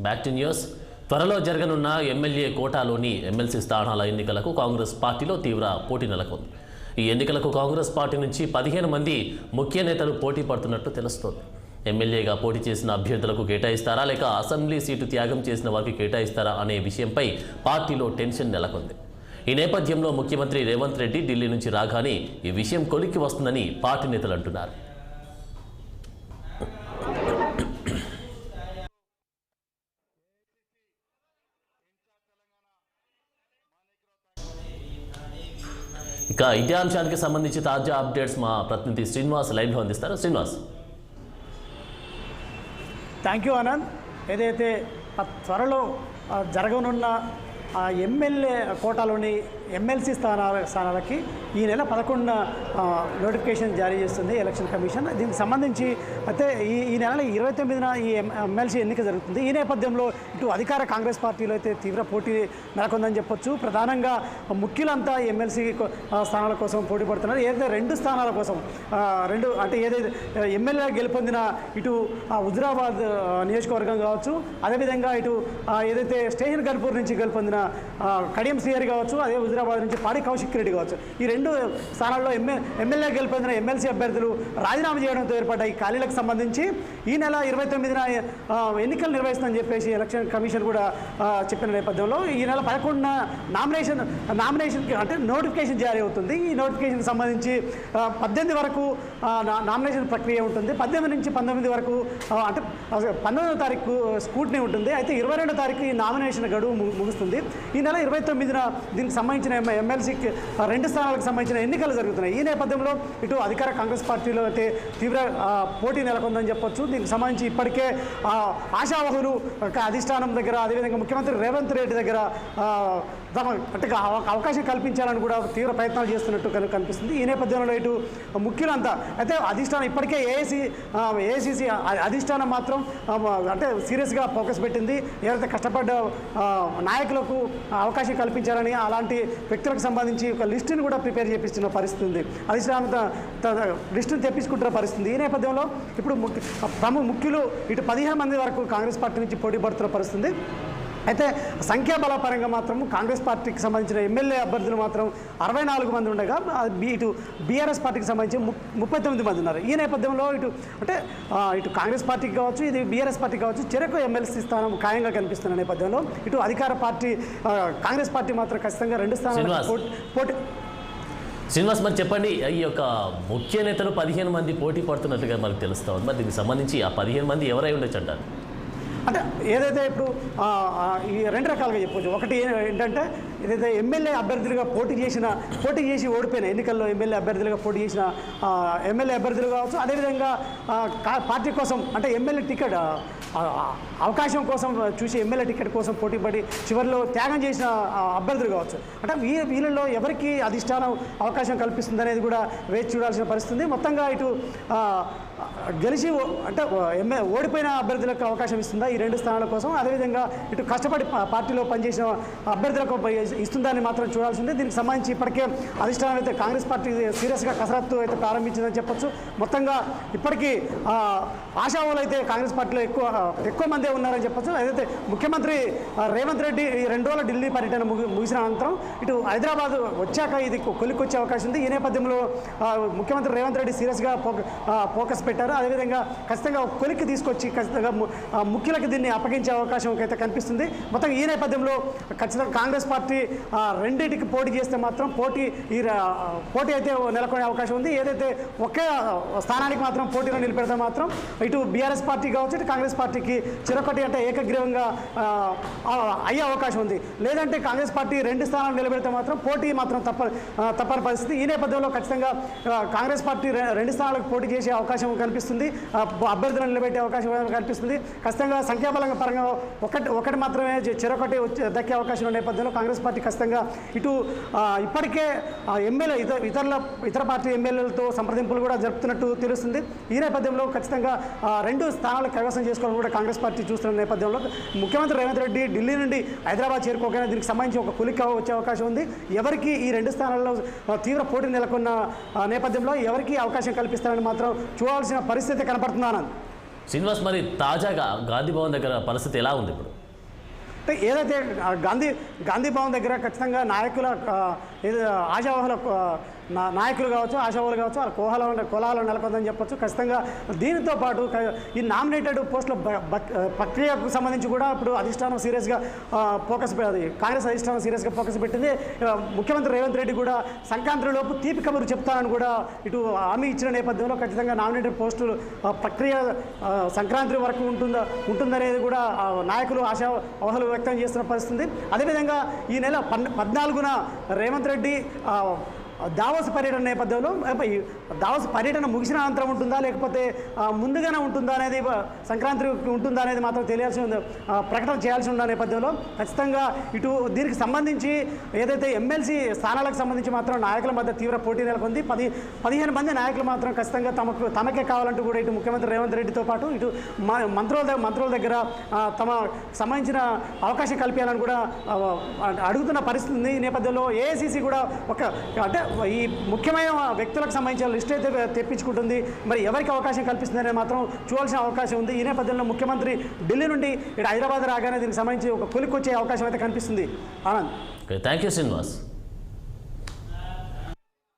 Back to news. త్వరలో జరగనున్న MLA కోటాలోని MLC స్థానాల ఎన్నికలకు కాంగ్రెస్ పార్టీలో తీవ్ర పోటీ నెలకొంది. ఈ ఎన్నికలకు కాంగ్రెస్ పార్టీ నుంచి 15 మంది ముఖ్య నేతలు పోటీ పడుతున్నట్టు తెలుస్తోంది. ఎమ్మెల్యేగా పోటీ చేసిన అభ్యర్థులకు కేటాయిస్తారా లేక అసెంబ్లీ సీటు త్యాగం చేసిన వారికి కేటాయిస్తారా అనే విషయంపై పార్టీలో టెన్షన్ నెలకొంది. ఈ నేపథ్యంలో ముఖ్యమంత్రి రేవంత్ రెడ్డి ఢిల్లీ నుంచి రాగానే ఈ విషయం కొలిక్కి వస్తుందని పార్టీ నేతలు అంటున్నారు. ఇక ఇదే అంశానికి సంబంధించి తాజా అప్డేట్స్ మా ప్రతినిధి శ్రీనివాస్ లైవ్లో అందిస్తారు. శ్రీనివాస్. Thank you Anand. ఏదైతే త్వరలో జరగనున్న ఎమ్మెల్యే కోటాలోని ఎమ్మెల్సీ స్థానాలకి ఈ నెల 11న నోటిఫికేషన్ జారీ చేస్తుంది ఎలక్షన్ కమిషన్. దీనికి సంబంధించి అయితే ఈ నెల 29న ఈ ఎమ్మెల్సీ ఎన్నిక జరుగుతుంది. ఈ నేపథ్యంలో ఇటు అధికార కాంగ్రెస్ పార్టీలో అయితే తీవ్ర పోటీ నెలకొందని చెప్పొచ్చు. ప్రధానంగా ముఖ్యులంతా ఎమ్మెల్సీ స్థానాల కోసం పోటీ పడుతున్నారు. ఏదైతే 2 స్థానాల కోసం అంటే ఏదైతే ఎమ్మెల్యే గెలుపొందిన ఇటు హుజురాబాద్ నియోజకవర్గం కావచ్చు, అదేవిధంగా ఇటు ఏదైతే స్టేషన్ గన్పూర్ నుంచి గెలుపొందిన కడియం శ్రీహరి కావచ్చు, అదే హుజురాబాద్ నుంచి పాడి కౌశిక్ రెడ్డి కావచ్చు, ఈ 2 స్థానాల్లో ఎమ్మెల్యే గెలుపొందిన ఎమ్మెల్సీ అభ్యర్థులు రాజీనామా చేయడంతో ఏర్పడ్డ ఈ ఖాళీలకు సంబంధించి ఈ నెల 29న ఎన్నికలు నిర్వహిస్తుందని చెప్పేసి ఎలక్షన్ కమిషన్ కూడా చెప్పిన నేపథ్యంలో ఈ నెల 11న నామినేషన్కి అంటే నోటిఫికేషన్ జారీ అవుతుంది. ఈ నోటిఫికేషన్కి సంబంధించి 18 వరకు నామినేషన్ ప్రక్రియ ఉంటుంది. 18 నుంచి 19 వరకు అంటే 19వ తారీఖు స్కూట్నీ ఉంటుంది. అయితే 22వ తారీఖు ఈ నామినేషన్ గడువు ముగుస్తుంది. ఈ నెల 29న దీనికి సంబంధించిన ఎమ్మెల్సీకి 2 స్థానాలకు సంబంధించిన ఎన్నికలు జరుగుతున్నాయి. ఈ నేపథ్యంలో ఇటు అధికార కాంగ్రెస్ పార్టీలో అయితే తీవ్ర పోటీ నెలకొందని చెప్పొచ్చు. దీనికి సంబంధించి ఇప్పటికే ఆశావహులు అధిష్టానం దగ్గర, అదేవిధంగా ముఖ్యమంత్రి రేవంత్ రెడ్డి దగ్గర తమ అంటే అవకాశం కల్పించాలని కూడా తీవ్ర ప్రయత్నాలు చేస్తున్నట్టు కనిపిస్తుంది. ఈ నేపథ్యంలో ఇటు ముఖ్యులంతా అయితే అధిష్టానం ఇప్పటికే ఏఐసిసి అధిష్టానం మాత్రం అంటే సీరియస్గా ఫోకస్ పెట్టింది. ఎవరైతే కష్టపడ్డ నాయకులకు అవకాశం కల్పించాలని అలాంటి వ్యక్తులకు సంబంధించి ఒక లిస్టుని కూడా ప్రిపేర్ చేపిస్తున్న పరిస్థితి ఉంది. అధిష్టానం లిస్టును తెప్పించుకుంటున్న పరిస్థితి. ఈ నేపథ్యంలో ఇప్పుడు ముఖ్యులు ఇటు 15 మంది వరకు కాంగ్రెస్ పార్టీ నుంచి పోటీ పడుతున్న పరిస్థితి. అయితే సంఖ్యాబల పరంగా మాత్రం కాంగ్రెస్ పార్టీకి సంబంధించిన ఎమ్మెల్యే అభ్యర్థులు మాత్రం 64 మంది ఉండగా ఇటు బీఆర్ఎస్ పార్టీకి సంబంధించి 39 మంది ఉన్నారు. ఈ నేపథ్యంలో ఇటు కాంగ్రెస్ పార్టీకి కావచ్చు, ఇది బీఆర్ఎస్ పార్టీకి కావచ్చు, చెరకు ఎమ్మెల్సీ స్థానం ఖాయంగా కనిపిస్తున్న నేపథ్యంలో ఇటు అధికార పార్టీ కాంగ్రెస్ పార్టీ మాత్రం ఖచ్చితంగా 2 స్థానాలు పోటీ. శ్రీనివాస్, మరి చెప్పండి, ఈ యొక్క ముఖ్య నేతలు 15 మంది పోటీ పడుతున్నట్టుగా మనకు తెలుస్తూ ఉంది. మరి దీనికి సంబంధించి ఆ 15 మంది ఎవరై ఉండొచ్చు అంటారు? అంటే ఏదైతే ఇప్పుడు ఈ 2 రకాలుగా చెప్పవచ్చు. ఒకటి ఏంటంటే ఏదైతే ఎమ్మెల్యే అభ్యర్థులుగా పోటీ చేసి ఓడిపోయిన ఎన్నికల్లో ఎమ్మెల్యే అభ్యర్థులుగా పోటీ చేసిన ఎమ్మెల్యే అభ్యర్థులు కావచ్చు, అదేవిధంగా పార్టీ కోసం అంటే ఎమ్మెల్యే టికెట్ అవకాశం కోసం చూసి ఎమ్మెల్యే టికెట్ కోసం పోటీపడి చివరిలో త్యాగం చేసిన అభ్యర్థులు కావచ్చు. అంటే వీళ్ళలో ఎవరికి అధిష్టానం అవకాశం కల్పిస్తుంది అనేది కూడా వేచి చూడాల్సిన పరిస్థితి. మొత్తంగా ఇటు గెలిచి అంటే ఓడిపోయిన అభ్యర్థులకు అవకాశం ఇస్తుందా ఈ 2 స్థానాల కోసం, అదేవిధంగా ఇటు కష్టపడి పార్టీలో పనిచేసిన అభ్యర్థులకు ఇస్తుందని మాత్రం చూడాల్సిందే. దీనికి సంబంధించి ఇప్పటికే అధిష్టానం అయితే కాంగ్రెస్ పార్టీ సీరియస్గా కసరత్తు అయితే ప్రారంభించిందని చెప్పొచ్చు. మొత్తంగా ఇప్పటికీ ఆశావాళ్ళు అయితే కాంగ్రెస్ పార్టీలో ఎక్కువ మందే ఉన్నారని చెప్పొచ్చు. ఏదైతే ముఖ్యమంత్రి రేవంత్ రెడ్డి ఈ 2 రోజుల ఢిల్లీ పర్యటన ముగిసిన అనంతరం ఇటు హైదరాబాద్ వచ్చాక ఇది కొలిక్కొచ్చే అవకాశం ఉంది. ఈ నేపథ్యంలో ముఖ్యమంత్రి రేవంత్ రెడ్డి సీరియస్గా ఫోకస్ పెట్టారు. అదేవిధంగా ఖచ్చితంగా కొలిక్కి తీసుకొచ్చి ఖచ్చితంగా ముఖ్యులకు దీన్ని అప్పగించే అవకాశం అయితే కనిపిస్తుంది. మొత్తం ఈ నేపథ్యంలో ఖచ్చితంగా కాంగ్రెస్ పార్టీ 2టికి పోటీ చేస్తే మాత్రం పోటీ అయితే నెలకొనే అవకాశం ఉంది. ఏదైతే ఒకే స్థానానికి మాత్రం పోటీలో నిలిపెడితే మాత్రం ఇటు బీఆర్ఎస్ పార్టీ కావచ్చు, ఇటు కాంగ్రెస్ పార్టీకి చిరొకటి అంటే ఏకగ్రీవంగా అయ్యే అవకాశం ఉంది. లేదంటే కాంగ్రెస్ పార్టీ 2 స్థానాలు నిలబెడితే మాత్రం పోటీ మాత్రం తప్పని పరిస్థితి. ఈ నేపథ్యంలో ఖచ్చితంగా కాంగ్రెస్ పార్టీ 2 స్థానాలకు పోటీ చేసే అవకాశం కనిపిస్తుంది. అభ్యర్థులను నిలబెట్టే అవకాశం కనిపిస్తుంది. ఖచ్చితంగా సంఖ్యాబలంగా పరంగా ఒకటి మాత్రమే చెరొకటి దక్కే అవకాశం ఉన్న నేపథ్యంలో కాంగ్రెస్ పార్టీ ఖచ్చితంగా ఇటు ఇప్పటికే ఎమ్మెల్యే ఇతర పార్టీ ఎమ్మెల్యేలతో సంప్రదింపులు కూడా జరుపుతున్నట్టు తెలుస్తుంది. ఈ నేపథ్యంలో ఖచ్చితంగా 2 స్థానాలు కైవసం చేసుకోవాలని కూడా కాంగ్రెస్ పార్టీ చూస్తున్న నేపథ్యంలో ముఖ్యమంత్రి రేవంత్ రెడ్డి ఢిల్లీ నుండి హైదరాబాద్ చేరుకోగానే దీనికి సంబంధించి ఒక కొలిక్ వచ్చే అవకాశం ఉంది. ఎవరికి ఈ 2 స్థానాల్లో తీవ్ర పోటీ నెలకొన్న నేపథ్యంలో ఎవరికి అవకాశం కల్పిస్తారని మాత్రం చూడాల్సిన పరిస్థితి కనపడుతుందా? శ్రీనివాస్, మరి తాజాగా గాంధీ భవన్ దగ్గర పరిస్థితి ఎలా ఉంది ఇప్పుడు? అంటే ఏదైతే గాంధీ భవన్ దగ్గర ఖచ్చితంగా నాయకుల ఆశావాహుల నాయకులు కావచ్చు, ఆశావాహులు కావచ్చు, వాళ్ళ కోలాహలం నెలకొందని చెప్పొచ్చు. ఖచ్చితంగా దీనితో పాటు ఈ నామినేటెడ్ పోస్టుల ప్రక్రియకు సంబంధించి కూడా ఇప్పుడు అధిష్టానం సీరియస్గా కాంగ్రెస్ అధిష్టానం సీరియస్గా ఫోకస్ పెట్టింది. ముఖ్యమంత్రి రేవంత్ రెడ్డి కూడా సంక్రాంతిలోపు తీపి కబురు చెప్తానని కూడా ఇటు హామీ ఇచ్చిన నేపథ్యంలో ఖచ్చితంగా నామినేటెడ్ పోస్టులు ప్రక్రియ సంక్రాంతి వరకు ఉంటుందనేది కూడా నాయకులు ఆశావాహులు వ్యక్తం చేస్తున్న పరిస్థితి. అదేవిధంగా ఈ నెల 14న రేవంత్ రెడ్డి దావోస్ పర్యటన నేపథ్యంలో దావోస్ పర్యటన ముగిసిన అనంతరం ఉంటుందా లేకపోతే ముందుగానే ఉంటుందా అనేది సంక్రాంతి ఉంటుందా అనేది మాత్రం తెలియాల్సి ఉంది, ప్రకటన చేయాల్సి ఉన్న నేపథ్యంలో ఖచ్చితంగా ఇటు దీనికి సంబంధించి ఏదైతే ఎమ్మెల్సీ స్థానాలకు సంబంధించి మాత్రం నాయకుల మధ్య తీవ్ర పోటీ నెలకొంది. 15 మంది నాయకులు మాత్రం ఖచ్చితంగా తమకే కావాలంటూ కూడా ఇటు ముఖ్యమంత్రి రేవంత్ రెడ్డితో పాటు ఇటు మంత్రుల దగ్గర తమ సంబంధించిన అవకాశం కల్పించాలని కూడా అడుగుతున్న పరిస్థితి ఉంది. ఈ నేపథ్యంలో ఏఐసీసీ కూడా అంటే ఈ ముఖ్యమైన వ్యక్తులకు సంబంధించిన లిస్ట్ అయితే తెప్పించుకుంటుంది. మరి ఎవరికి అవకాశం కల్పిస్తుందనే మాత్రం చూడాల్సిన అవకాశం ఉంది. ఈ నేపథ్యంలో ముఖ్యమంత్రి ఢిల్లీ నుండి ఇక్కడ హైదరాబాద్ రాగానే దీనికి సంబంధించి ఒక కొలిక్కొచ్చే అవకాశం అయితే కనిపిస్తుంది. Anand, thank you Srinivas.